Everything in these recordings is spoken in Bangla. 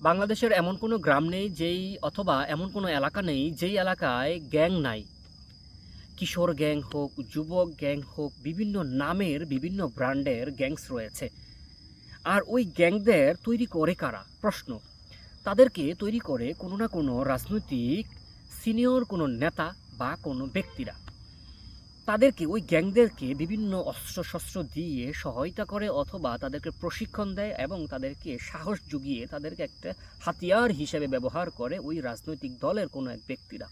বাংলাদেশের এমন কোনো গ্রাম নেই অথবা এমন কোনো এলাকা নেই যেই এলাকায় গ্যাং নাই। কিশোর গ্যাং হোক, যুবক গ্যাং হোক, বিভিন্ন নামের বিভিন্ন ব্র্যান্ডের গ্যাংস রয়েছে। আর ওই গ্যাংদের তৈরি করে কারা? প্রশ্ন। তাদেরকে তৈরি করে কোনো না কোনো রাজনৈতিক সিনিয়র কোনো নেতা বা কোনো ব্যক্তিরা। তাদেরকে ওই গ্যাংদেরকে বিভিন্ন অস্ত্রশস্ত্র দিয়ে সহায়তা করে অথবা তাদেরকে প্রশিক্ষণ দেয় এবং তাদেরকে সাহস জুগিয়ে তাদেরকে একটা হাতিয়ার হিসেবে ব্যবহার করে ওই রাজনৈতিক দলের কোনো এক ব্যক্তিরা।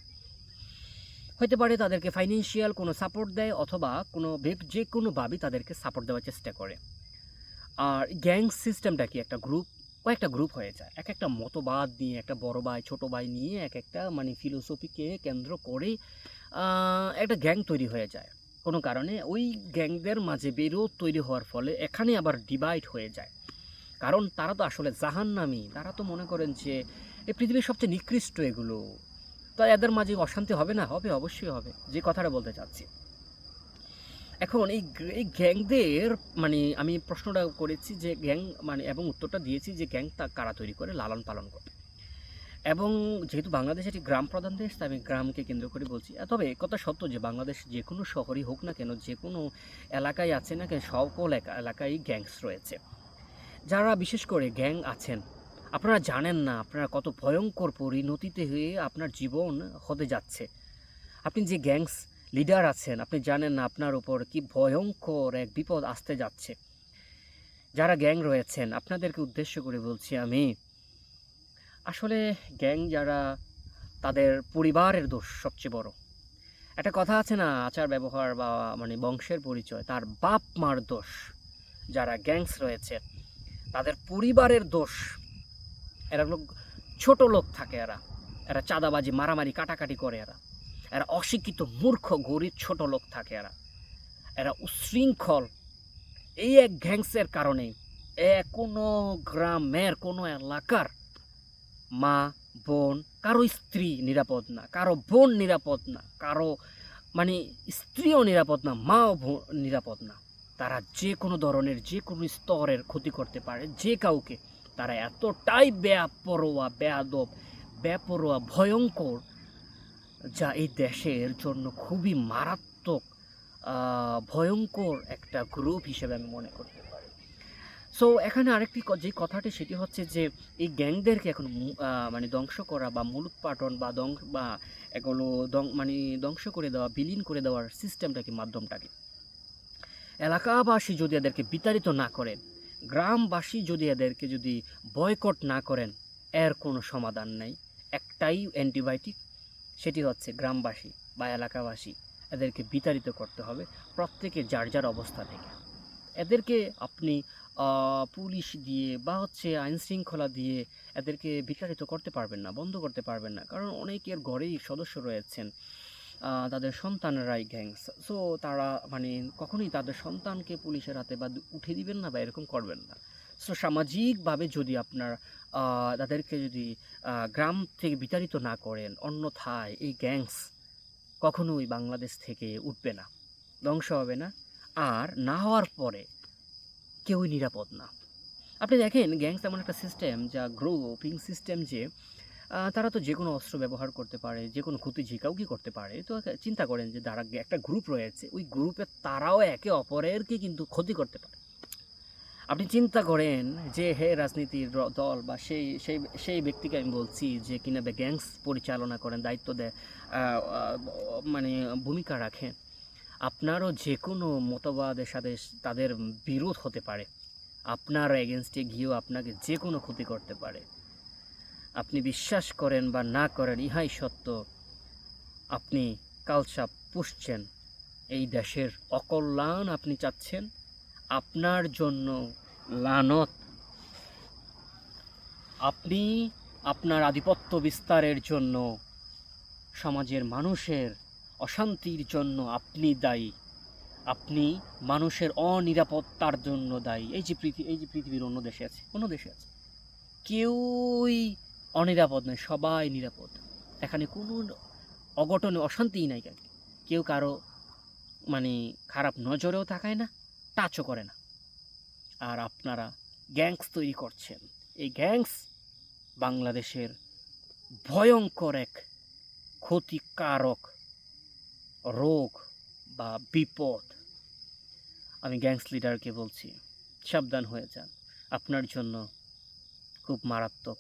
হতে পারে তাদেরকে ফাইন্যান্সিয়াল কোনো সাপোর্ট দেয় অথবা যে কোনোভাবেই তাদেরকে সাপোর্ট দেওয়ার চেষ্টা করে। আর গ্যাং সিস্টেমটা কি? একটা গ্রুপ, কয়েকটা গ্রুপ হয়ে যায়, এক একটা মতবাদ নিয়ে, একটা বড় ভাই ছোট ভাই নিয়ে এক একটা ফিলোসফিকে কেন্দ্র করে একটা গ্যাং তৈরি হয়ে যায়। কোনো কারণে ওই গ্যাংদের মাঝে বিরোধ তৈরি হওয়ার ফলে এখানে আবার ডিভাইড হয়ে যায়। কারণ তারা তো আসলে জাহান্নামী, তারা তো মনে করেন যে এই পৃথিবীর সবচেয়ে নিকৃষ্ট এগুলো। তো এদের মাঝে অশান্তি হবে না? হবে, অবশ্যই হবে। যে কথাটা বলতে চাচ্ছি, এখন এই গ্যাংদের আমি প্রশ্নটা করেছি যে গ্যাং এবং উত্তরটা দিয়েছি যে গ্যাং কারা তৈরি করে, লালন পালন করে। এবং যেহেতু বাংলাদেশ একটি গ্রাম প্রধান দেশ, তাই আমি গ্রামকে কেন্দ্র করে বলছি। তবে কথা সত্য যে বাংলাদেশ যে কোনো শহরই হোক না কেন, যে কোনো এলাকায় আছে না কেন, সকল এলাকায় গ্যাংস রয়েছে। যারা বিশেষ করে গ্যাং আছেন, আপনারা জানেন না আপনারা কত ভয়ঙ্কর পরিণতিতে হয়ে আপনার জীবন হতে যাচ্ছে। আপনি যে গ্যাংস লিডার আছেন, আপনি জানেন না আপনার উপর কি ভয়ঙ্কর এক বিপদ আসতে যাচ্ছে। যারা গ্যাং রয়েছেন, আপনাদেরকে উদ্দেশ্য করে বলছি আমি, আসলে গ্যাং যারা, তাদের পরিবারের দোষ সবচেয়ে বড়। একটা কথা আছে না, আচার ব্যবহার বা বংশের পরিচয়, তার বাপ মার দোষ। যারা গ্যাংস রয়েছে তাদের পরিবারের দোষ। এরা লোক ছোট লোক থাকে, এরা এরা চাঁদাবাজি, মারামারি, কাটাকাটি করে। এরা এরা অশিক্ষিত, মূর্খ, গরিব ছোট লোক থাকে। এরা এরা উশৃঙ্খল। এই এক গ্যাংসের কারণে কোনো গ্রামের কোনো এলাকার মা বোন, কারো স্ত্রী নিরাপদ না, কারো বোন নিরাপদ না, কারো স্ত্রীও নিরাপদ না, মাও নিরাপদ না। তারা যে কোনো ধরনের, যে কোনো স্তরের ক্ষতি করতে পারে যে কাউকে। তারা এতটাই বেপরোয়া, বেয়াদব, বেপরোয়া, ভয়ঙ্কর, যা এই দেশের জন্য খুবই মারাত্মক, ভয়ঙ্কর একটা গ্রুপ হিসেবে আমি মনে করতে পারি। সো এখানে আরেকটি যে কথাটি, সেটি হচ্ছে যে এই গ্যাংদেরকে এখন ধ্বংস করা বা মূলোৎপাটন বা এগুলো ধ্বংস করে দেওয়া, বিলীন করে দেওয়ার সিস্টেমটা কি, মাধ্যমটা কি? এলাকাবাসী যদি এদেরকে বিতাড়িত না করেন, গ্রামবাসী যদি এদেরকে বয়কট না করেন, এর কোনো সমাধান নেই। একটাই অ্যান্টিবায়োটিক, সেটি হচ্ছে গ্রামবাসী বা এলাকাবাসী এদেরকে বিতাড়িত করতে হবে, প্রত্যেকে যার যার অবস্থা থেকে। এদেরকে আপনি পুলিশ দিয়ে বা আইনশৃঙ্খলা দিয়ে এদেরকে বিতাড়িত করতে পারবেন না, বন্ধ করতে পারবেন না। কারণ অনেকের ঘরেই সদস্য রয়েছেন, তাদের সন্তানরাই গ্যাংস। সো তারা কখনোই তাদের সন্তানকে পুলিশের হাতে বা উঠে দিবেন না বা এরকম করবেন না। সো সামাজিকভাবে যদি আপনার তাদেরকে গ্রাম থেকে বিতাড়িত না করেন, অন্যথায় এই গ্যাংস কখনোই বাংলাদেশ থেকে উঠবে না, ধ্বংস হবে না। আর না হওয়ার পরে কেউই নিরাপদ না। আপনি দেখেন, গ্যাংস এমন একটা সিস্টেম, যা গ্রুপিং সিস্টেম, যে তারা তো যে কোনো অস্ত্র ব্যবহার করতে পারে, যে কোনো ক্ষতি যে কাউকে করতে পারে। তো চিন্তা করেন যে যারা একটা গ্রুপ রয়েছে, ওই গ্রুপে তারাও একে অপরেরকে কিন্তু ক্ষতি করতে পারে। আপনি চিন্তা করেন যে রাজনীতির দল বা সেই সেই সেই ব্যক্তিকে আমি বলছি যে কিনা গ্যাংস পরিচালনা করেন, দায়িত্ব দেয়, ভূমিকা রাখেন, আপনারও যে কোনো মতবাদের সাথে তাদের বিরোধ হতে পারে। আপনার এগেনস্টে গিয়েও আপনাকে যে কোনো ক্ষতি করতে পারে। আপনি বিশ্বাস করেন বা না করেন, ইহাই সত্য। আপনি কালসাপ পুষছেন, এই দেশের অকল্যাণ আপনি চাচ্ছেন, আপনার জন্য লানত। আপনি আপনার আধিপত্য বিস্তারের জন্য, সমাজের মানুষের অশান্তির জন্য আপনি দায়ী। আপনি মানুষের অনিরাপত্তার জন্য দায়ী। এই যে পৃথিবীর অন্য দেশে আছে, কেউই অনিরাপদ নয়, সবাই নিরাপদ। এখানে কোনো অঘটনে অশান্তিই নাই। কেউ কারো খারাপ নজরেও তাকায় না, টাচও করে না। আর আপনারা গ্যাংস তৈরি করছেন। এই গ্যাংস বাংলাদেশের ভয়ঙ্কর এক ক্ষতিকারক রোগ বা বিপদ। আমি গ্যাংস লিডারকে বলছি, সাবধান হয়ে যান। আপনার জন্য খুব মারাত্মক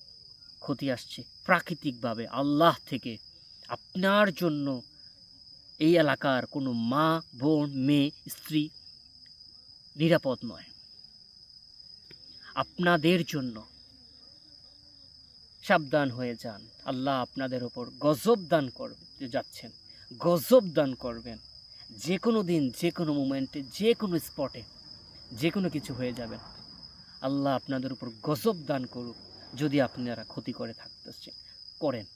ক্ষতি আসছে প্রাকৃতিকভাবে আল্লাহ থেকে। আপনার জন্য এই এলাকার কোনো মা, বোন, মেয়ে, স্ত্রী নিরাপদ নয়। আপনাদের জন্য সাবধান হয়ে যান। আল্লাহ আপনাদের ওপর গজব দান করতে যাচ্ছেন, গজব দান করবেন। যে কোনো দিন, যে কোনো মোমেন্টে, যে কোনো স্পটে যে কোনো কিছু হয়ে যাবেন। আল্লাহ আপনাদের উপর গজব দান করুক যদি আপনারা ক্ষতি করে থাকতেছে করেন।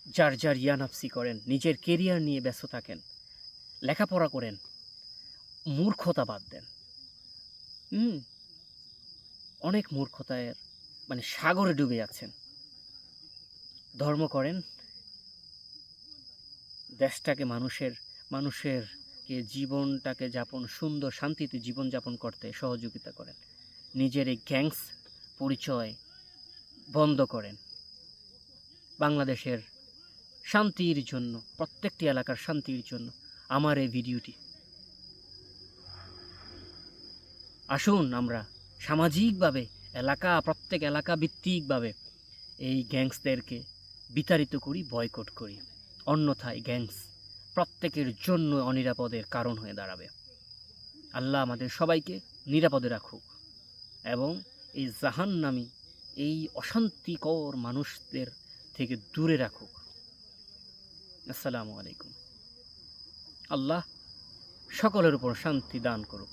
যার যার ইয়ানাফসি করেন, নিজের কেরিয়ার নিয়ে ব্যস্ত থাকেন, লেখাপড়া করেন, মূর্খতা বাদ দেন। অনেক মূর্খতায় মানে সাগরে ডুবে আছেন। ধর্ম করেন, দেশটাকে মানুষেরকে জীবনটাকে যাপন সুন্দর শান্তিতে জীবনযাপন করতে সহযোগিতা করেন। নিজের এই গ্যাংস পরিচয় বন্ধ করেন। বাংলাদেশের শান্তির জন্য, প্রত্যেকটি এলাকার শান্তির জন্য আমার এই ভিডিওটি। আসুন আমরা সামাজিকভাবে প্রত্যেক এলাকা ভিত্তিকভাবে এই গ্যাংসদেরকে বিতাড়িত করি, বয়কট করি। অন্যথায় গ্যাংস প্রত্যেকের জন্য অনিরাপদের কারণ হয়ে দাঁড়াবে। আল্লাহ আমাদের সবাইকে নিরাপদে রাখুক এবং এই জাহান্নামী, এই অশান্তিকর মানুষদের থেকে দূরে রাখুক। আসসালামু আলাইকুম। আল্লাহ সকলের উপর শান্তি দান করুক।